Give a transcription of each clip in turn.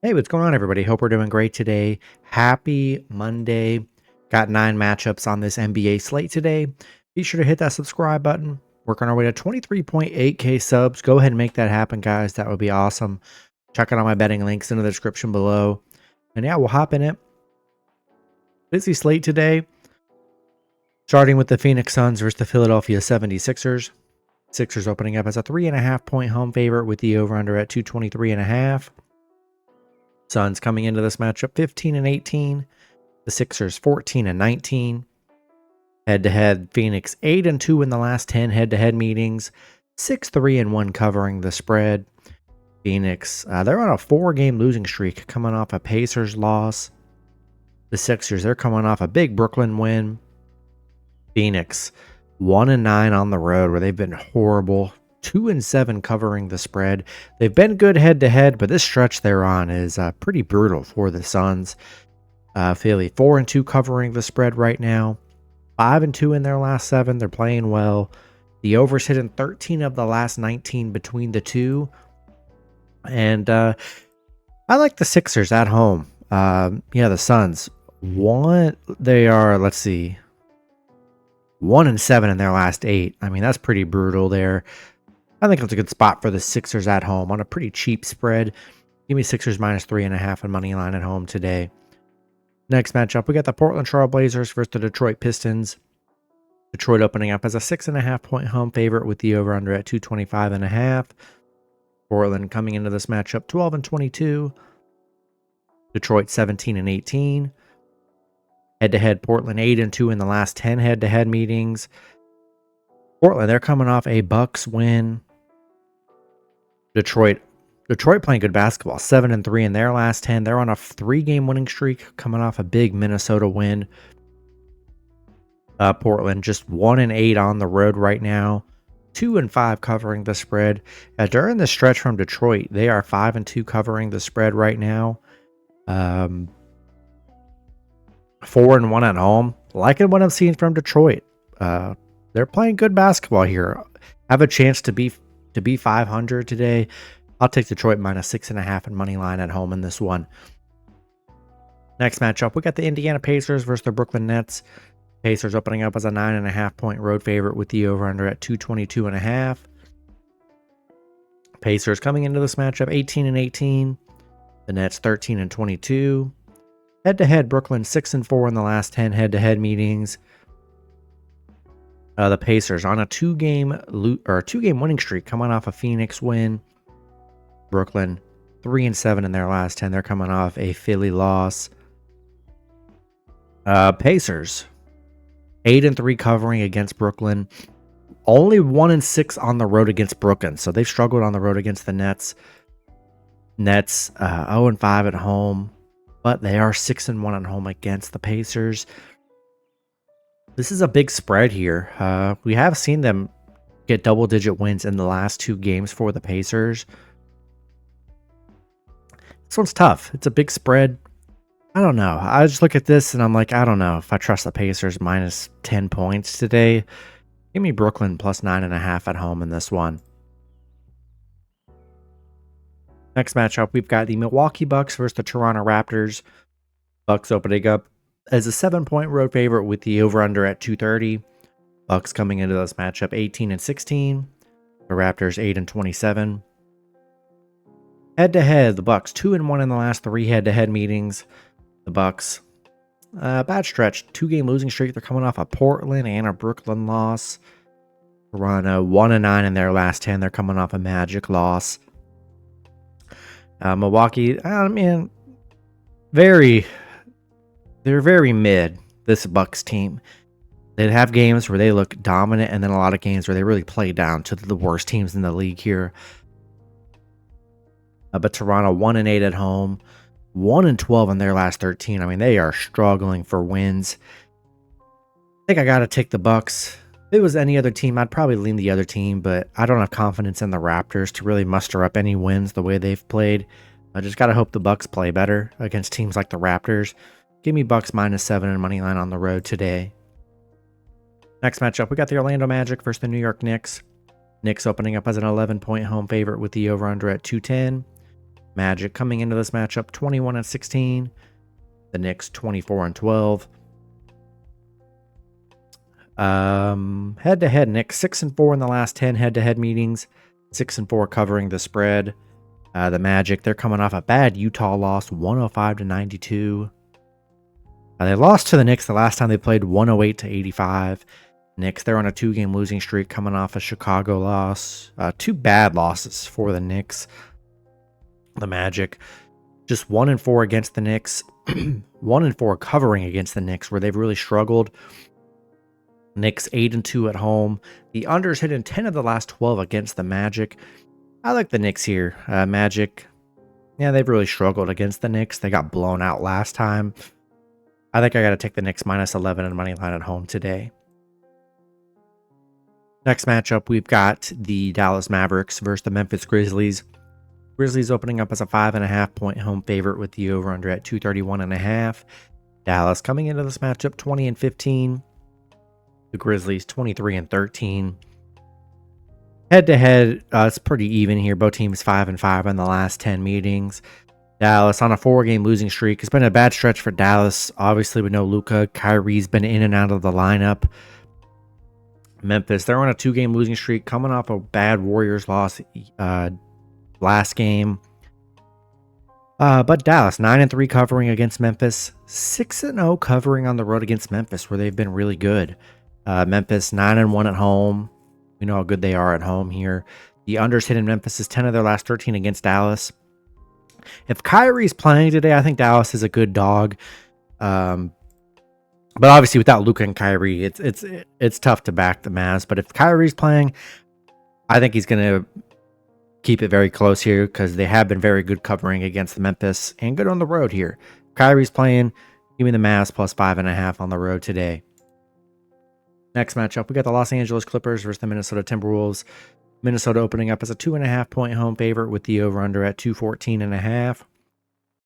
Hey, what's going on, everybody? Hope we're doing great today. Happy Monday. Got 9 matchups on this NBA slate today. Be sure to hit that subscribe button. Working our way to 23.8K subs. Go ahead and make that happen, guys. That would be awesome. Check out all my betting links in the description below. And yeah, we'll hop in it. Busy slate today. Starting with the Phoenix Suns versus the Philadelphia 76ers. Sixers opening up as a 3.5-point home favorite with the over-under at 223.5. Suns coming into this matchup 15-18. The Sixers 14-19. Head-to-head, Phoenix 8-2 in the last 10 head-to-head meetings. 6-3-1 covering the spread. Phoenix, they're on a 4-game losing streak coming off a Pacers loss. The Sixers, they're coming off a big Brooklyn win. Phoenix 1-9 on the road where they've been horrible. 2-7 covering the spread. They've been good head-to-head, but this stretch they're on is pretty brutal for the Suns. Philly 4-2 covering the spread right now. 5-2 in their last 7. They're playing well. The over's hitting 13 of the last 19 between the two. And I like the Sixers at home. The Suns. They are, let's see, 1-7 in their last 8. I mean, that's pretty brutal there. I think it's a good spot for the Sixers at home on a pretty cheap spread. Give me Sixers minus 3.5 on money line at home today. Next matchup, we got the Portland Trail Blazers versus the Detroit Pistons. Detroit opening up as a 6.5-point home favorite with the over-under at 225.5. Portland coming into this matchup 12-22. Detroit 17-18. Head-to-head, Portland 8-2 in the last 10 head-to-head meetings. Portland, they're coming off a Bucks win. Detroit playing good basketball, 7-3 in their last 10. They're on a 3-game winning streak, coming off a big Minnesota win. Portland just 1-8 on the road right now, 2-5 covering the spread. During the stretch from Detroit, they are 5-2 covering the spread right now. 4-1 at home. Liking what I'm seeing from Detroit. They're playing good basketball here. Have a chance to be 500 today. I'll take Detroit minus 6.5 and money line at home in this one. Next matchup, we got the Indiana Pacers versus the Brooklyn Nets. Pacers opening up as a 9.5-point road favorite with the over-under at 222.5. Pacers coming into this matchup 18-18. The Nets 13-22. Head-to-head, Brooklyn 6-4 in the last 10 head-to-head meetings. The Pacers on a 2-game winning streak, coming off a Phoenix win. Brooklyn 3-7 in their last 10. They're coming off a Philly loss. Pacers 8-3 covering against Brooklyn. Only 1-6 on the road against Brooklyn, so they've struggled on the road against the Nets. Nets 0-5 at home, but they are 6-1 at home against the Pacers. This is a big spread here. We have seen them get double-digit wins in the last 2 games for the Pacers. This one's tough. It's a big spread. I don't know. I just look at this and I'm like, I don't know if I trust the Pacers minus 10 points today. Give me Brooklyn plus 9.5 at home in this one. Next matchup, we've got the Milwaukee Bucks versus the Toronto Raptors. Bucks opening up as a 7-point road favorite with the over-under at 230. Bucks coming into this matchup 18-16. The Raptors 8-27. Head-to-head, the Bucks 2-1 in the last 3 head-to-head meetings. The Bucks, bad stretch, 2-game losing streak. They're coming off a Portland and a Brooklyn loss. Toronto 1-9 in their last 10. They're coming off a Magic loss. Milwaukee, they're very mid, this Bucks team. They have games where they look dominant and then a lot of games where they really play down to the worst teams in the league here. But Toronto 1-8 at home, 1-12 in their last 13. I mean, they are struggling for wins. I think I got to take the Bucks. If it was any other team, I'd probably lean the other team, but I don't have confidence in the Raptors to really muster up any wins the way they've played. I just got to hope the Bucks play better against teams like the Raptors. Give me Bucks minus 7 and money line on the road today. Next matchup, we got the Orlando Magic versus the New York Knicks. Knicks opening up as an 11-point home favorite with the over-under at 210. Magic coming into this matchup 21-16. The Knicks 24-12. Head-to-head, Knicks 6-4 in the last 10 head-to-head meetings. 6-4 covering the spread. The Magic, they're coming off a bad Utah loss, 105-92. They lost to the Knicks the last time they played, 108-85. Knicks, they're on a 2-game losing streak coming off a Chicago loss. 2 bad losses for the Knicks. The Magic, just 1-4 against the Knicks. 1-4 covering against the Knicks, where they've really struggled. Knicks 8-2 at home. The unders hit in 10 of the last 12 against the Magic. I like the Knicks here. Magic, yeah, they've really struggled against the Knicks. They got blown out last time. I think I got to take the Knicks -11 and money line at home today. Next matchup, we've got the Dallas Mavericks versus the Memphis Grizzlies. Grizzlies opening up as a 5.5-point home favorite with the over-under at 231.5. Dallas coming into this matchup 20-15. The Grizzlies 23-13. Head-to-head, it's pretty even here. Both teams 5-5 in the last 10 meetings. Dallas on a 4-game losing streak. It's been a bad stretch for Dallas. Obviously, we know Luka. Kyrie's been in and out of the lineup. Memphis, they're on a 2-game losing streak, coming off a bad Warriors loss last game. But Dallas, 9-3 covering against Memphis. 6-0 covering on the road against Memphis, where they've been really good. Memphis, 9-1 at home. We know how good they are at home here. The unders hit in Memphis is 10 of their last 13 against Dallas. If Kyrie's playing today, I think Dallas is a good dog. But obviously, without Luka and Kyrie, it's tough to back the Mavs. But if Kyrie's playing, I think he's going to keep it very close here because they have been very good covering against the Memphis and good on the road here. Kyrie's playing, give me the Mavs plus 5.5 on the road today. Next matchup, we got the Los Angeles Clippers versus the Minnesota Timberwolves. Minnesota opening up as a 2.5-point home favorite with the over-under at 214.5.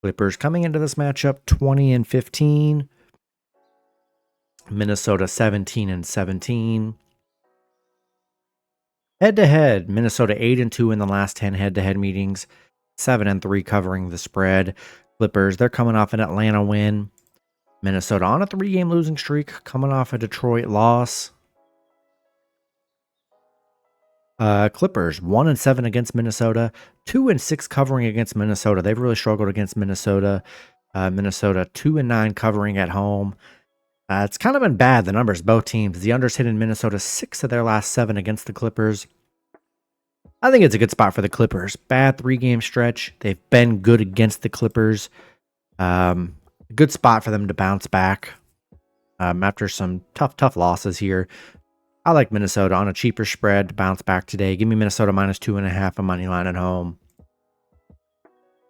Clippers coming into this matchup 20-15. Minnesota 17-17. Head-to-head, Minnesota 8-2 in the last 10 head-to-head meetings. 7-3 covering the spread. Clippers, they're coming off an Atlanta win. Minnesota on a 3-game losing streak, coming off a Detroit loss. Clippers 1-7 against Minnesota, 2-6 covering against Minnesota. They've really struggled against Minnesota. Minnesota 2-9 covering at home. It's kind of been bad, the numbers, both teams. The unders hit in Minnesota 6 of their last 7 against the Clippers. I think it's a good spot for the Clippers. Bad 3-game stretch. They've been good against the Clippers. Good spot for them to bounce back after some tough losses here. I like Minnesota on a cheaper spread to bounce back today. Give me Minnesota -2.5 a money line at home.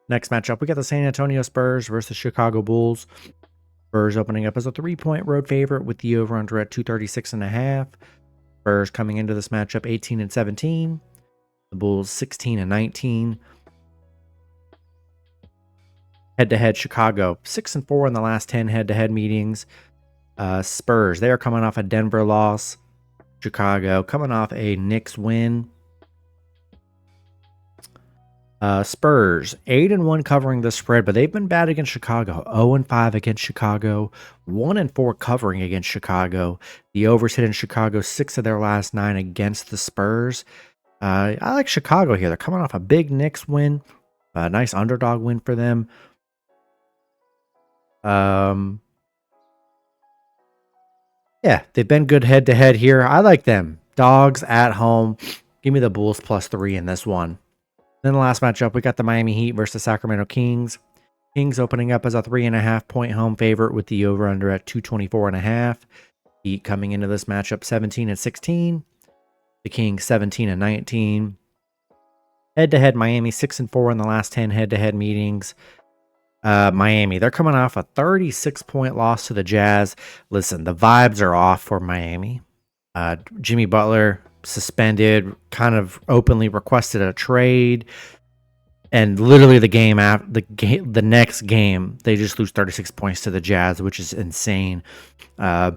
Next matchup, we got the San Antonio Spurs versus the Chicago Bulls. Spurs opening up as a 3-point road favorite with the over-under at 236.5. Spurs coming into this matchup 18-17. The Bulls 16-19. Head-to-head, Chicago 6-4 in the last 10 head-to-head meetings. Spurs, they are coming off a Denver loss. Chicago coming off a Knicks win. Spurs 8-1 covering the spread, but they've been bad against Chicago. 0-5 against Chicago. 1-4 covering against Chicago. The overs hit in Chicago 6 of their last 9 against the Spurs. I like Chicago here. They're coming off a big Knicks win. A nice underdog win for them. Yeah, they've been good head-to-head here. I like them. Dogs at home. Give me the Bulls +3 in this one. Then the last matchup, we got the Miami Heat versus the Sacramento Kings. Kings opening up as a 3.5-point home favorite with the over-under at 224.5. Heat coming into this matchup 17-16. The Kings 17-19. Head-to-head, Miami 6-4 in the last 10 head-to-head meetings. Miami, they're coming off a 36-point loss to the Jazz. Listen, the vibes are off for Miami. Jimmy Butler suspended, kind of openly requested a trade, and literally the next game, they just lose 36 points to the Jazz, which is insane. Yeah,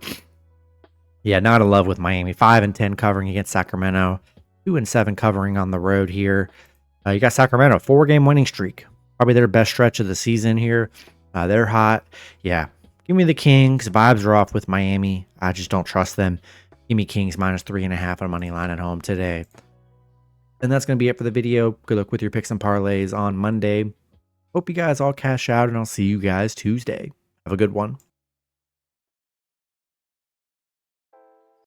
not in love with Miami. 5-10 covering against Sacramento, 2-7 covering on the road here. You got Sacramento, 4-game winning streak. Probably their best stretch of the season here. They're hot. Yeah. Give me the Kings. Vibes are off with Miami. I just don't trust them. Give me Kings -3.5 on money line at home today. And that's going to be it for the video. Good luck with your picks and parlays on Monday. Hope you guys all cash out, and I'll see you guys Tuesday. Have a good one.